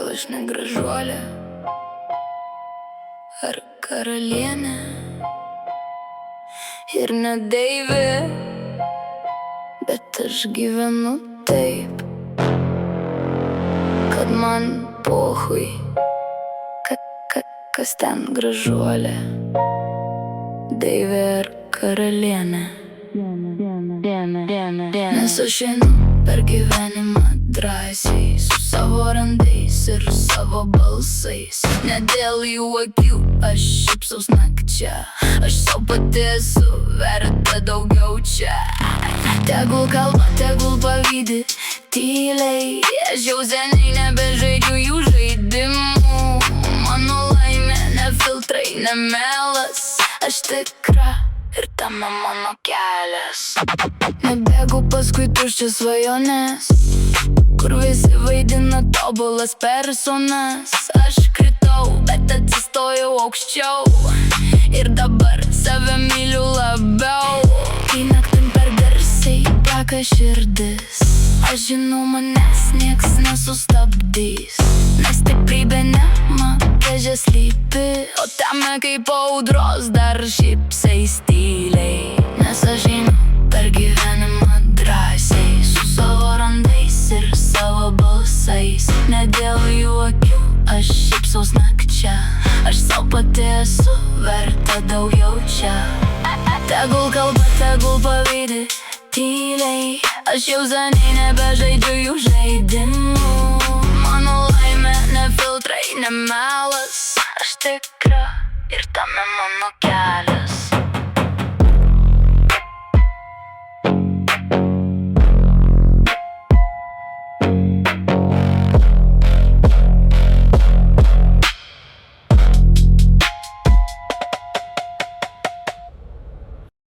gal aš ne gražuolė ar karalienė ir ne deivė, bet aš gyvenu taip, kad man pohui, kas ten gražuolė, deivė ar karalienė. Nes aš einu per gyvenimą drąsiai, su savo randais ir savo balsais. Ne dėl jų akių aš šypsaus nakčia, aš sau pati esu verta daugiau čia. Tegul kalba, tegul pavydi tyliai, aš jau seniai nebežaidžiu jų žaidimų. Mano laimė ne filtrai, ne melas, aš tikra ir tame mano kelias. Nebėgu paskui tuščias svajones, kur visi vaidina tobulas personas. Aš kritau, bet atsistojau aukščiau ir dabar save myliu labiau. Kai naktim per garsiai plaka širdis, aš žinau, manęs nieks nesustabdys, nes stiprybė ne makiaže slypi, o tame kaip audros dar šypsais tyliai. Nes aš einu per gyvenimą drąsiai, su savo randais ir savo balsais. Ne dėl jų akių aš šypsaus nakčia, aš sau pati esu verta daugiau čia. Tegul kalba, tegul pavydi tyliai, aš jau seniai nebežaidžiu jų žaidimų. Mano laimė ne filtrai, ne melas, aš tikra ir tame mano kelias.